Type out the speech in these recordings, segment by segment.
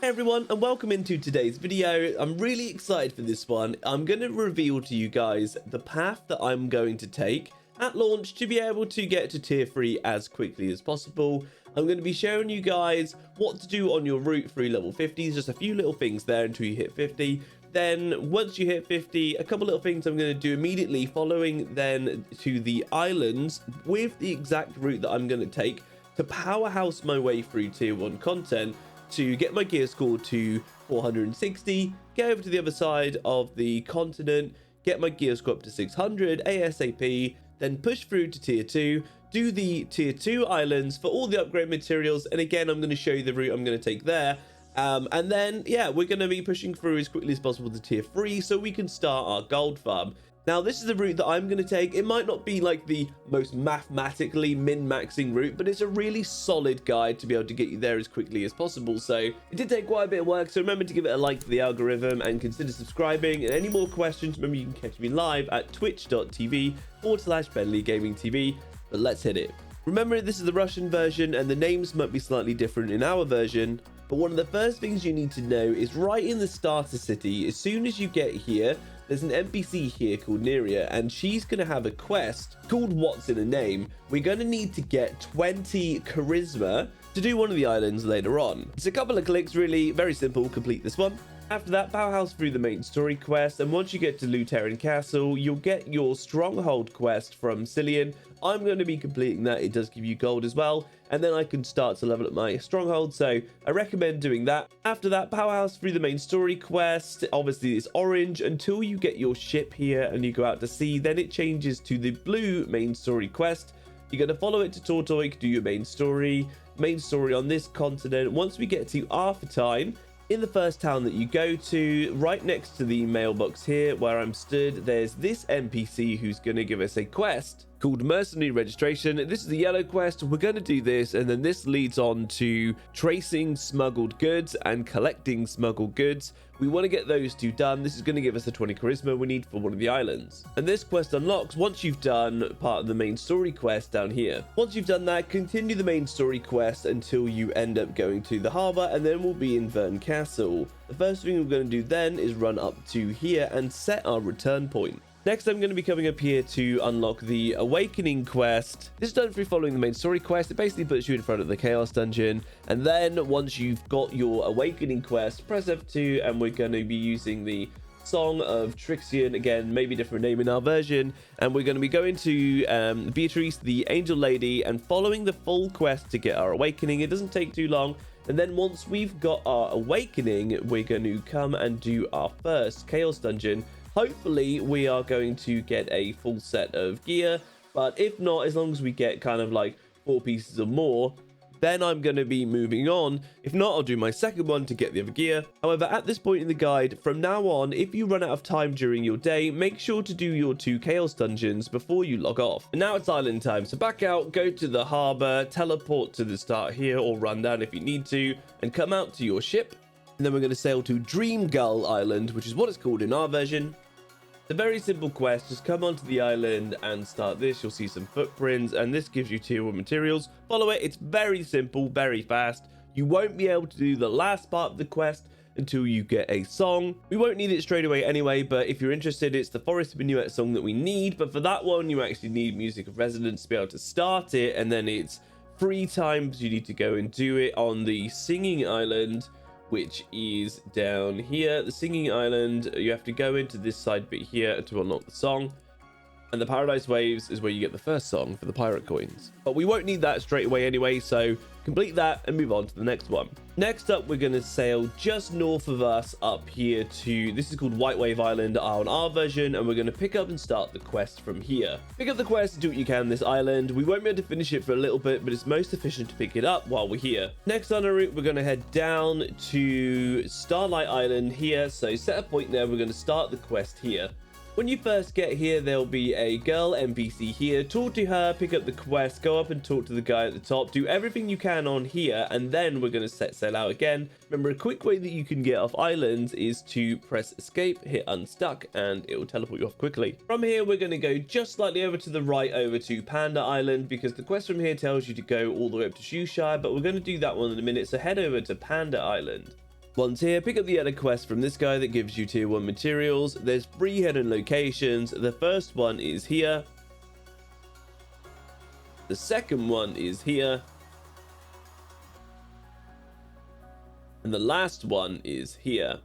Hey everyone, and welcome into today's video. I'm really excited for this one. I'm going to reveal to you guys the path that I'm going to take at launch to be able to get to tier 3 as quickly as possible. I'm going to be showing you guys what to do on your route through level 50s, just a few little things there until you hit 50. Then once you hit 50, a couple little things I'm going to do immediately following then to the islands with the exact route that I'm going to take to powerhouse my way through tier 1 content to get my gear score to 460, get over to the other side of the continent, get my gear score up to 600 ASAP, then push through to tier 2, do the tier 2 islands for all the upgrade materials, and again I'm going to show you the route I'm going to take there. And then yeah, we're going to be pushing through as quickly as possible to tier 3 so we can start our gold farm. Now, this is the route that I'm going to take. It might not be like the most mathematically min-maxing route, but it's a really solid guide to be able to get you there as quickly as possible. So it did take quite a bit of work, so remember to give it a like for the algorithm and consider subscribing. And any more questions, remember you can catch me live at twitch.tv/BentleyGamingTV. But let's hit it. Remember, this is the Russian version and the names might be slightly different in our version. But one of the first things you need to know is right in the starter city, as soon as you get here, there's an NPC here called Neria, and she's going to have a quest called What's in a Name. We're going to need to get 20 charisma to do one of the islands later on. It's a couple of clicks, really, very simple, complete this one. After that, powerhouse through the main story quest, and once you get to Lutheran Castle, you'll get your stronghold quest from Cillian. I'm going to be completing that. It does give you gold as well, and then I can start to level up my stronghold, so I recommend doing that. After that, powerhouse through the main story quest. Obviously it's orange until you get your ship here and you go out to sea, then it changes to the blue main story quest. You're going to follow it to Tortoise, do your main story on this continent. Once we get to Arthurtine, in the first town that you go to, right next to the mailbox here where I'm stood, there's this NPC who's going to give us a quest called Mercenary Registration. This is the yellow quest. We're going to do this, and then this leads on to tracing smuggled goods and collecting smuggled goods. We want to get those two done. This is going to give us the 20 charisma we need for one of the islands. And this quest unlocks once you've done part of the main story quest down here. Once you've done that, continue the main story quest until you end up going to the harbor, and then we'll be in Bern Castle. The first thing we're going to do then is run up to here and set our return point. Next, I'm going to be coming up here to unlock the Awakening quest. This is done through following the main story quest. It basically puts you in front of the Chaos Dungeon. And then once you've got your Awakening quest, press F2, and we're going to be using the Song of Trixion. Again, maybe different name in our version. And we're going to be going to Beatrice, the Angel Lady, and following the full quest to get our Awakening. It doesn't take too long. And then once we've got our Awakening, we're going to come and do our first Chaos Dungeon. Hopefully we are going to get a full set of gear, but if not, as long as we get kind of like 4 pieces or more, then I'm going to be moving on. If not, I'll do my second one to get the other gear. However, at this point in the guide, from now on, if you run out of time during your day, make sure to do your 2 chaos dungeons before you log off. And now it's island time, so back out, go to the harbor, teleport to the start here, or run down if you need to, and come out to your ship. And then we're going to sail to Dream Gull Island, which is what it's called in our version. It's a very simple quest. Just come onto the island and start this. You'll see some footprints, and this gives you tier 1 materials. Follow it. It's very simple, very fast. You won't be able to do the last part of the quest until you get a song. We won't need it straight away anyway, but if you're interested, it's the Forest Minuet song that we need. But for that one, you actually need Music of Resonance to be able to start it, and then it's 3 times you need to go and do it on the Singing Island, which is down here. The Singing Island, you have to go into this side bit here to unlock the song, and the Paradise Waves is where you get the first song for the pirate coins. But we won't need that straight away anyway, so complete that and move on to the next one. Next up, we're going to sail just north of us up here to, this is called White Wave Island on our version, and we're going to pick up and start the quest from here. Pick up the quest and do what you can on this island. We won't be able to finish it for a little bit, but it's most efficient to pick it up while we're here. Next on our route, we're going to head down to Starlight Island here, so set a point there. We're going to start the quest here. When you first get here, there'll be a girl NPC here. Talk to her, pick up the quest, go up and talk to the guy at the top. Do everything you can on here, and then we're going to set sail out again. Remember, a quick way that you can get off islands is to press escape, hit unstuck, and it will teleport you off quickly. From here, we're going to go just slightly over to the right, over to Panda Island, because the quest from here tells you to go all the way up to Shushure, but we're going to do that one in a minute, so head over to Panda Island. Once here, pick up the other quest from this guy that gives you tier 1 materials. There's 3 hidden locations. The first one is here. The second one is here. And the last one is here.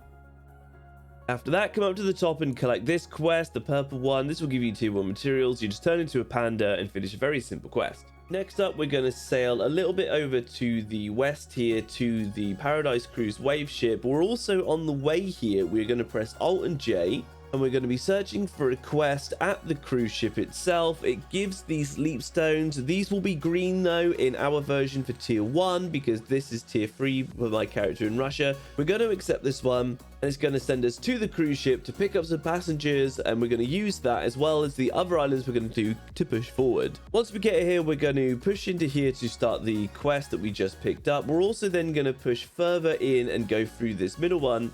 After that, come up to the top and collect this quest, the purple one. This will give you tier 1 materials. You just turn into a panda and finish a very simple quest. Next up, we're going to sail a little bit over to the west here to the Paradise Cruise wave ship. We're also on the way here. We're going to press Alt and J, and we're going to be searching for a quest at the cruise ship itself. It gives these leap stones. These will be green though in our version for tier 1 because this is tier 3 for my character in Russia. We're going to accept this one, and it's going to send us to the cruise ship to pick up some passengers, and we're going to use that as well as the other islands we're going to do to push forward. Once we get here, we're going to push into here to start the quest that we just picked up. We're also then going to push further in and go through this middle one,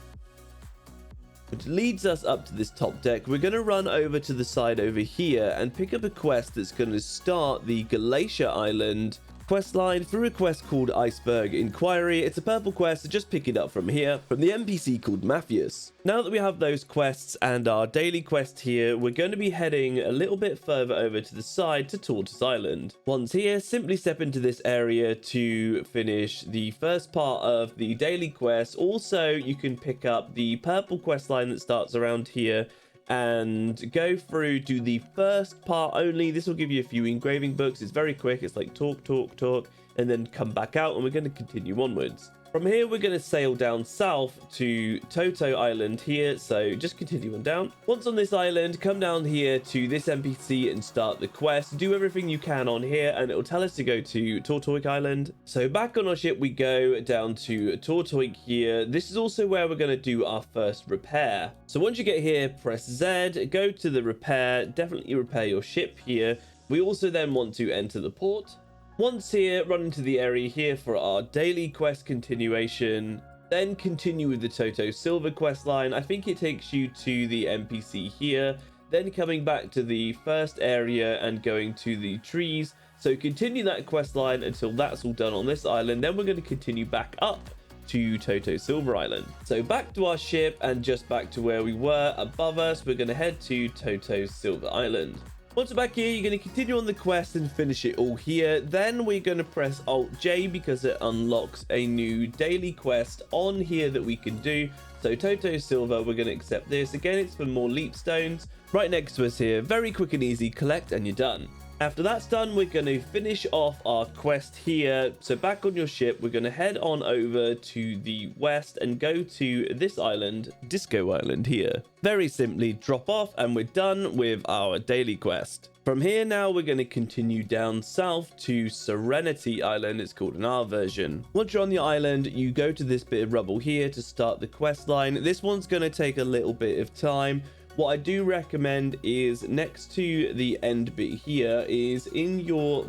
which leads us up to this top deck. We're going to run over to the side over here and pick up a quest that's going to start the Glacier Island quest line through a quest called Iceberg Inquiry. It's a purple quest, so just pick it up from here, from the NPC called Matthias. Now that we have those quests and our daily quest here, we're going to be heading a little bit further over to the side to Tortoise Island. Once here, simply step into this area to finish the first part of the daily quest. Also, you can pick up the purple quest line that starts around here and go through to the first part only. This will give you a few engraving books. It's very quick. It's like talk, and then come back out, and we're going to continue onwards. From here, we're going to sail down south to Toto Island here, so just continue on down. Once on this island, come down here to this NPC and start the quest. Do everything you can on here, and it will tell us to go to Tortoise Island. So back on our ship, we go down to Tortoise here. This is also where we're going to do our first repair. So once you get here, press Z, go to the repair, definitely repair your ship here. We also then want to enter the port. Once here, run into the area here for our daily quest continuation. Then continue with the Toto Silver quest line. I think it takes you to the NPC here. Then coming back to the first area and going to the trees. So continue that quest line until that's all done on this island. Then we're going to continue back up to Toto Silver Island. So back to our ship and just back to where we were above us. We're going to head to Toto Silver Island. Once we're back here, you're going to continue on the quest and finish it all here. Then we're going to press Alt J because it unlocks a new daily quest on here that we can do. So Toto Silver, we're going to accept this. Again, it's for more leap stones. Right next to us here, very quick and easy, collect and you're done. After that's done, we're going to finish off our quest here. So back on your ship, we're going to head on over to the west and go to this island, Disco Island here. Very simply drop off and we're done with our daily quest. From here now, we're going to continue down south to Serenity Island. It's called in our version. Once you're on the island, you go to this bit of rubble here to start the quest line. This one's going to take a little bit of time. What I do recommend is next to the end bit here is in your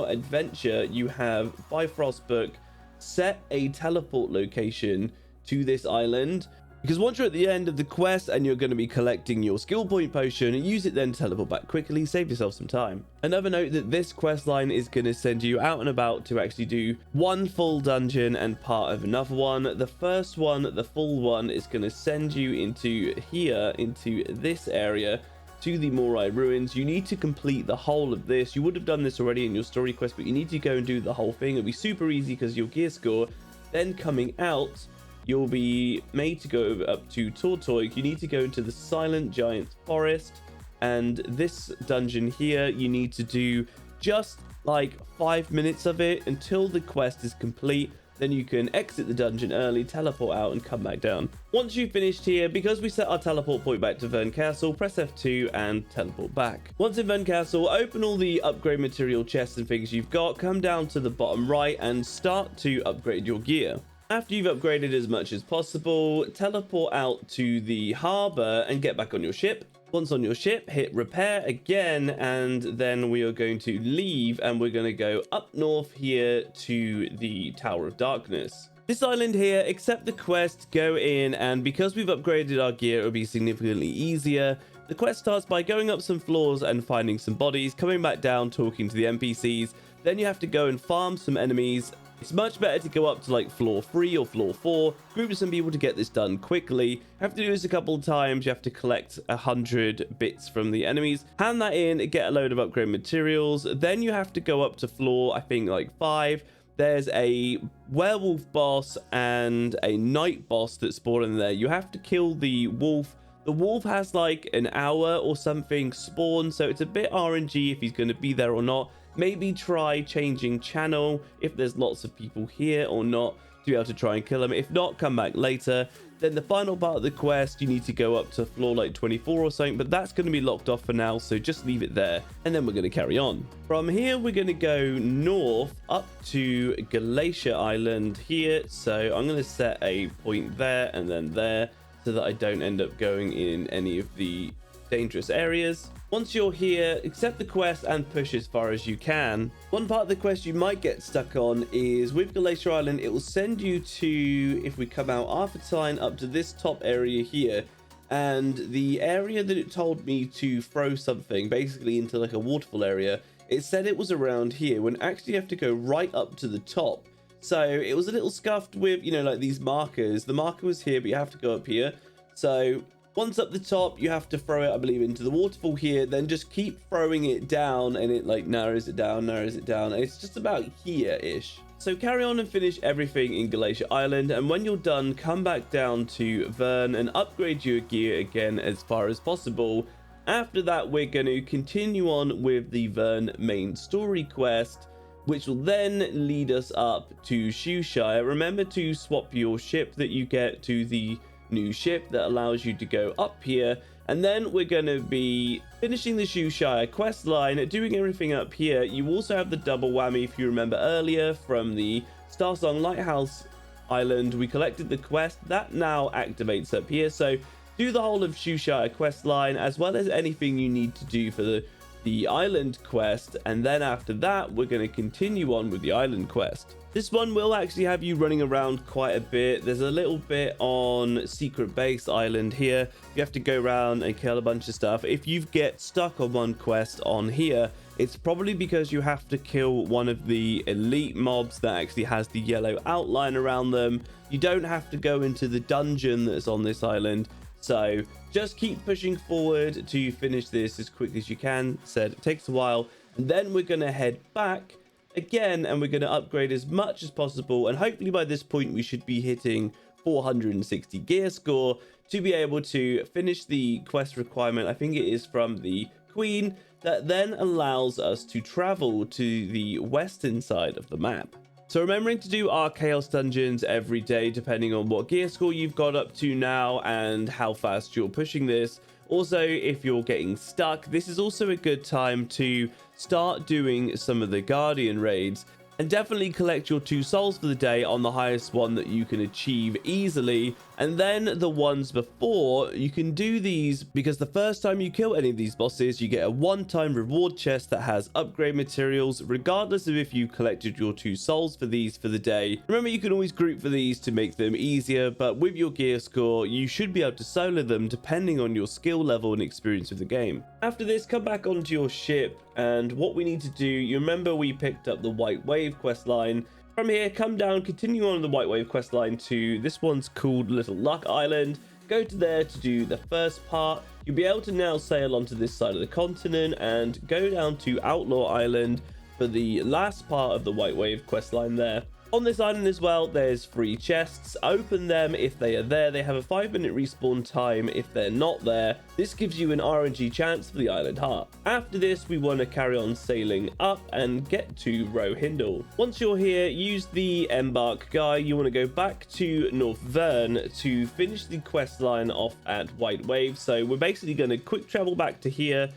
adventure, you have Bifrost book, set a teleport location to this island. Because once you're at the end of the quest and you're going to be collecting your skill point potion, use it then to teleport back quickly, save yourself some time. Another note that this quest line is going to send you out and about to actually do one full dungeon and part of another one. The first one, the full one, is going to send you into here, into this area, to the Morai ruins. You need to complete the whole of this. You would have done this already in your story quest, but you need to go and do the whole thing. It'll be super easy because your gear score. Then coming out, you'll be made to go up to Tortoise. You need to go into the Silent Giant Forest, and this dungeon here, you need to do just like 5 minutes of it until the quest is complete. Then you can exit the dungeon early, teleport out, and come back down. Once you've finished here, because we set our teleport point back to Bern Castle, press F2 and teleport back. Once in Bern Castle, open all the upgrade material chests and things you've got, come down to the bottom right and start to upgrade your gear. After you've upgraded as much as possible, teleport out to the harbor and get back on your ship. Once on your ship, hit repair again, and then we are going to leave and we're going to go up north here to the Tower of Darkness. This island here, accept the quest, go in, and because we've upgraded our gear, it'll be significantly easier. The quest starts by going up some floors and finding some bodies, coming back down, talking to the NPCs. Then you have to go and farm some enemies, It's much better to go up to like floor 3 or floor 4, group with some people to get this done quickly. You have to do this a couple of times. You have to collect 100 bits from the enemies, hand that in, get a load of upgrade materials. Then you have to go up to floor, I think like 5. There's a werewolf boss and a night boss that spawn in there. You have to kill the wolf. The wolf has like an hour or something spawn, so it's a bit RNG if he's going to be there or not. Maybe try changing channel if there's lots of people here or not to be able to try and kill him. If not, come back later. Then the final part of the quest, you need to go up to floor like 24 or something, but that's going to be locked off for now, so just leave it there, and then we're going to carry on. From here, we're going to go north up to Glacier Island here, so I'm going to set a point there and then there so that I don't end up going in any of the dangerous areas. Once you're here, accept the quest and push as far as you can. One part of the quest you might get stuck on is with Glacier Island, it will send you to, if we come out Arthurtine, up to this top area here. And the area that it told me to throw something basically into like a waterfall area, it said it was around here when actually you have to go right up to the top. So it was a little scuffed with, you know, like these markers. The marker was here, but you have to go up here. So once up the top, you have to throw it, I believe, into the waterfall here, then just keep throwing it down, and it like narrows it down, and it's just about here-ish. So carry on and finish everything in Glacier Island, and when you're done, come back down to Bern and upgrade your gear again as far as possible. After that, we're going to continue on with the Bern main story quest, which will then lead us up to shushure. Remember to swap your ship that you get to the new ship that allows you to go up here, and then we're going to be finishing the shushure quest line, doing everything up here. You also have the double whammy if you remember earlier from the Starsong Lighthouse Island. We collected the quest that now activates up here, so do the whole of shushure quest line as well as anything you need to do for the island quest, and then after that we're going to continue on with the island quest. This one will actually have you running around quite a bit. There's a little bit on Secret Base Island here. You have to go around and kill a bunch of stuff. If you get stuck on one quest on here, it's probably because you have to kill one of the elite mobs that actually has the yellow outline around them. You don't have to go into the dungeon that's on this island. So just keep pushing forward to finish this as quick as you can. Said it takes a while. And then we're going to head back again, and we're going to upgrade as much as possible, and hopefully by this point we should be hitting 460 gear score to be able to finish the quest requirement. I think it is from the Queen, that then allows us to travel to the western side of the map. So remembering to do our chaos dungeons every day depending on what gear score you've got up to now and how fast you're pushing this. Also, if you're getting stuck, this is also a good time to start doing some of the Guardian raids, and definitely collect your 2 souls for the day on the highest one that you can achieve easily. And then the ones before, you can do these because the first time you kill any of these bosses, you get a one-time reward chest that has upgrade materials, regardless of if you collected your 2 souls for these for the day. Remember, you can always group for these to make them easier, but with your gear score, you should be able to solo them depending on your skill level and experience with the game. After this, come back onto your ship, and what we need to do, you remember we picked up the White Wave quest line. From here, come down, continue on the White Wave quest line to this one's called Little Luck Island. Go to there to do the first part. You'll be able to now sail onto this side of the continent and go down to Outlaw Island for the last part of the White Wave quest line there. On this island as well, there's 3 chests. Open them if they are there. They have a 5-minute respawn time if they're not there. This gives you an RNG chance for the island heart. After this, we want to carry on sailing up and get to Rohindel. Once you're here, use the embark guy. You want to go back to North Bern to finish the quest line off at White Wave. So we're basically going to quick travel back to here.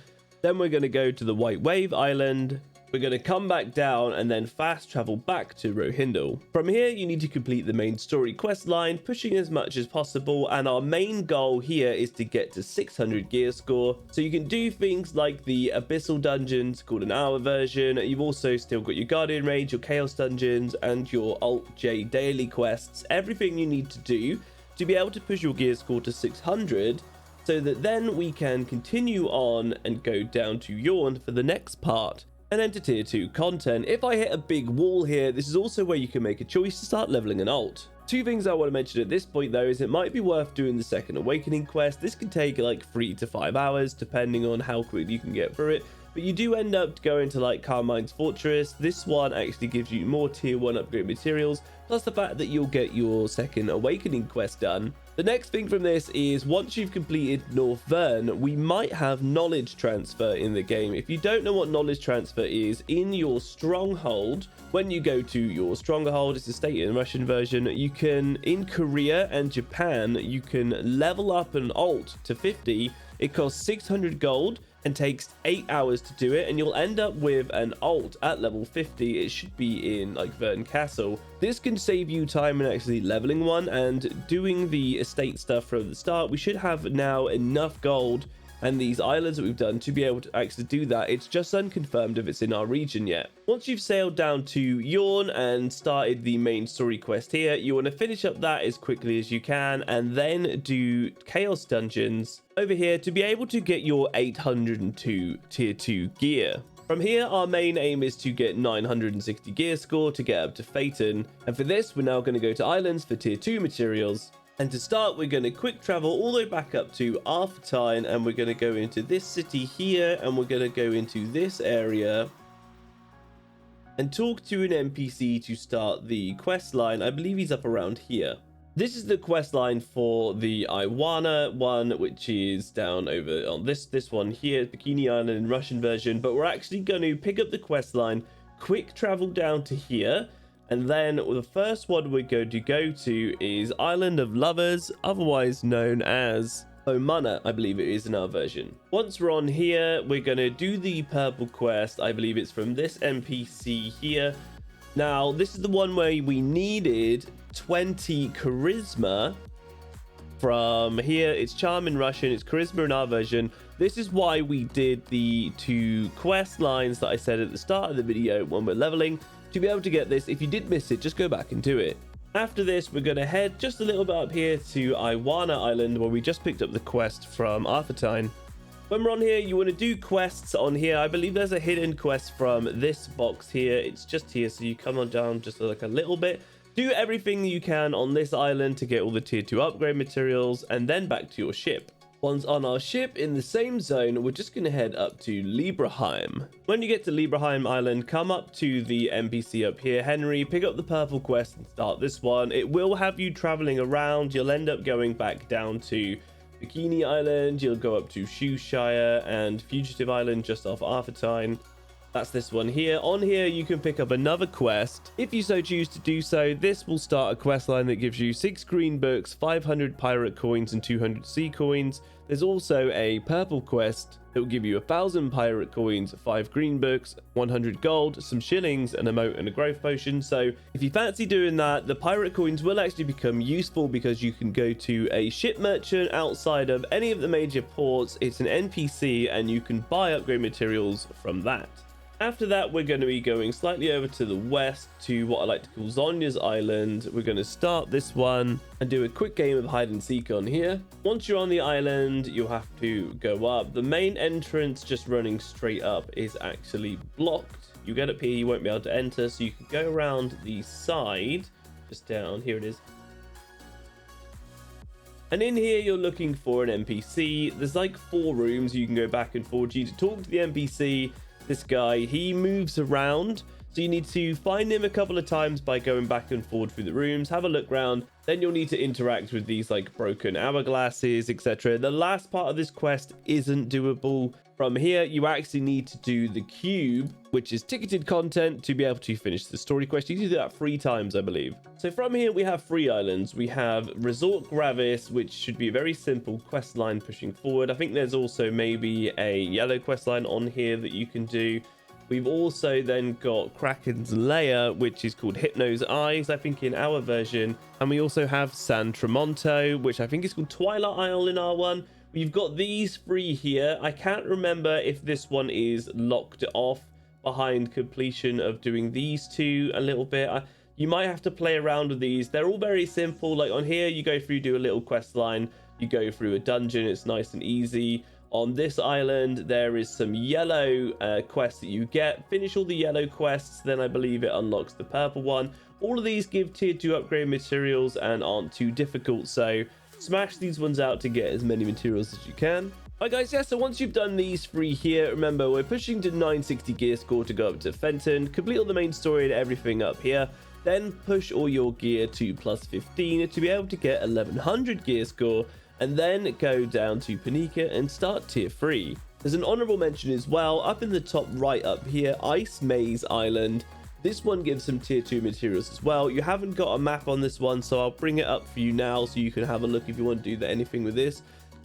Then we're going to go to the White Wave Island. We're going to come back down and then fast travel back to Rohindel. From here, you need to complete the main story quest line, pushing as much as possible, and our main goal here is to get to 600 gear score. So you can do things like the Abyssal dungeons, called an hour version. You've also still got your Guardian raids, your Chaos dungeons, and your Alt J daily quests. Everything you need to do to be able to push your gear score to 600, so that then we can continue on and go down to Yorn for the next part. And enter tier 2 content. If I hit a big wall here, this is also where you can make a choice to start leveling an alt. Two things I want to mention at this point though is it might be worth doing the second awakening quest. This can take like 3 to 5 hours depending on how quickly you can get through it, but you do end up going to like Carmine's Fortress. This one actually gives you more tier 1 upgrade materials, plus the fact that you'll get your second awakening quest done. The next thing from this is once you've completed North Bern, we might have knowledge transfer in the game. If you don't know what knowledge transfer is, in your stronghold, when you go to your stronghold, it's a state in Russian version, you can, in Korea and Japan, you can level up an alt to 50. It costs 600 gold and takes 8 hours to do it, and you'll end up with an alt at level 50. It should be in like Bern Castle. This can save you time in actually leveling one and doing the estate stuff from the start. We should have now enough gold and these islands that we've done to be able to actually do that. It's just unconfirmed if it's in our region yet. Once you've sailed down to Yorn and started the main story quest here, you want to finish up that as quickly as you can and then do chaos dungeons over here to be able to get your 802 tier 2 gear. From here, our main aim is to get 960 gear score to get up to Phaeton, and for this we're now going to go to islands for tier 2 materials. And to start, we're going to quick travel all the way back up to Arthetine, and we're going to go into this city here, and we're going to go into this area and talk to an NPC to start the quest line. I believe he's up around here. This is the quest line for the Aiewana one, which is down over on this one here, Bikini Island in Russian version, but we're actually going to pick up the quest line, quick travel down to here. And then the first one we're going to go to is Island of Lovers, otherwise known as Fomona, I believe it is in our version. Once we're on here, we're going to do the purple quest. I believe it's from this NPC here. Now, this is the one where we needed 20 charisma. From here, it's charm in Russian, it's charisma in our version. This is why we did the 2 quest lines that I said at the start of the video when we're leveling. To be able to get this, if you did miss it, just go back and do it. After this, we're going to head just a little bit up here to Aiewana Island, where we just picked up the quest from Arthetine. When we're on here, you want to do quests on here. I believe there's a hidden quest from this box here. It's just here, so you come on down just like a little bit. Do everything you can on this island to get all the tier 2 upgrade materials, and then back to your ship. Once on our ship in the same zone, we're just going to head up to Liebeheim. When you get to Liebeheim Island, come up to the NPC up here, Henry, pick up the purple quest and start this one. It will have you traveling around. You'll end up going back down to Bikini Island. You'll go up to shushure and Fugitive Island just off Arthetine. That's this one here. On here, you can pick up another quest. If you so choose to do so, this will start a quest line that gives you 6 green books, 500 pirate coins, and 200 sea coins. There's also a purple quest that will give you 1,000 pirate coins, 5 green books, 100 gold, some shillings, an emote, and a growth potion. So if you fancy doing that, the pirate coins will actually become useful because you can go to a ship merchant outside of any of the major ports. It's an NPC, and you can buy upgrade materials from that. After that, we're going to be going slightly over to the west to what I like to call Zonya's Island. We're going to start this one and do a quick game of hide and seek on here. Once you're on the island, you'll have to go up. The main entrance, just running straight up, is actually blocked. You get up here, you won't be able to enter, so you can go around the side, just down, here it is. And in here, you're looking for an NPC. There's like 4 rooms you can go back and forth. You need to talk to the NPC. This guy, he moves around, so you need to find him a couple of times by going back and forward through the rooms, have a look around. Then you'll need to interact with these like broken hourglasses, etc. The last part of this quest isn't doable. From here, you actually need to do the cube, which is ticketed content, to be able to finish the story quest. You need to do that 3 times, I believe. So from here, we have 3 islands. We have Resort Gravis, which should be a very simple quest line pushing forward. I think there's also maybe a yellow quest line on here that you can do. We've also then got Kraken's Lair, which is called Hypno's Eyes, I think, in our version. And we also have San Tramonto, which I think is called Twilight Isle in our one. We've got these 3 here. I can't remember if this one is locked off behind completion of doing these 2 a little bit. You might have to play around with these. They're all very simple. Like on here, you go through, do a little quest line. You go through a dungeon. It's nice and easy. On this island, there is some yellow quests that you get. Finish all the yellow quests, then I believe it unlocks the purple one. All of these give tier 2 upgrade materials and aren't too difficult, so smash these ones out to get as many materials as you can. Alright guys, yeah, so once you've done these 3 here, remember we're pushing to 960 gear score to go up to Fenton, complete all the main story and everything up here, then push all your gear to plus 15 to be able to get 1100 gear score, and then go down to Panika and start tier 3. There's an honorable mention as well, up in the top right up here, Ice Maze Island. This one gives some tier 2 materials as well. You haven't got a map on this one, so I'll bring it up for you now so you can have a look if you want to do anything with this.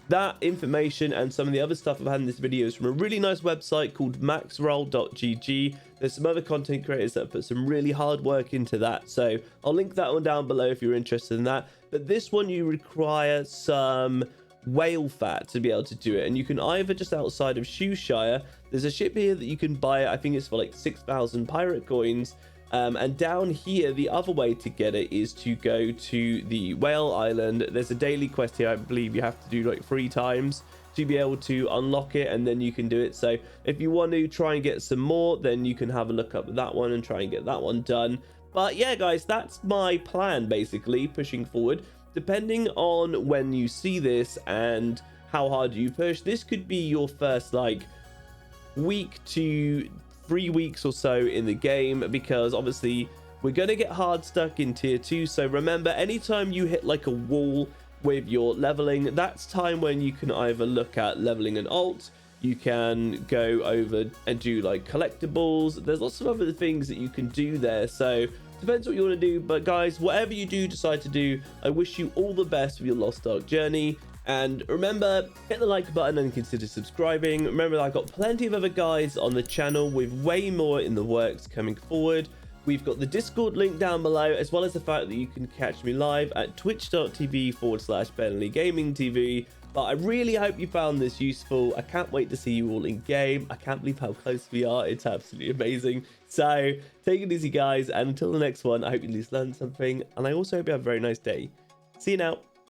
That information and some of the other stuff I've had in this video is from a really nice website called maxroll.gg. There's some other content creators that have put some really hard work into that, so I'll link that one down below if you're interested in that. But this one, you require some whale fat to be able to do it, and you can either just outside of shushure, there's a ship here that you can buy it. I think it's for like 6,000 pirate coins. And down here, the other way to get it is to go to the whale island. There's a daily quest here, I believe you have to do like 3 times to be able to unlock it, and then you can do it. So if you want to try and get some more, then you can have a look up at that one and try and get that one done. But yeah guys, that's my plan basically, pushing forward. Depending on when you see this and how hard you push, this could be your first like week to 3 weeks or so in the game, because obviously we're going to get hard stuck in tier 2. So remember, anytime you hit like a wall with your leveling, that's time when you can either look at leveling an alt, you can go over and do like collectibles. There's lots of other things that you can do there, so depends what you want to do. But guys, whatever you do decide to do, I wish you all the best with your Lost Ark journey. And remember, hit the like button and consider subscribing. Remember, I've got plenty of other guides on the channel with way more in the works coming forward. We've got the Discord link down below, as well as the fact that you can catch me live at twitch.tv/BentleyGamingTV. But I really hope you found this useful. I can't wait to see you all in game. I can't believe how close we are. It's absolutely amazing. So take it easy guys, and until the next one, I hope you at least learned something, and I also hope you have a very nice day. See you now.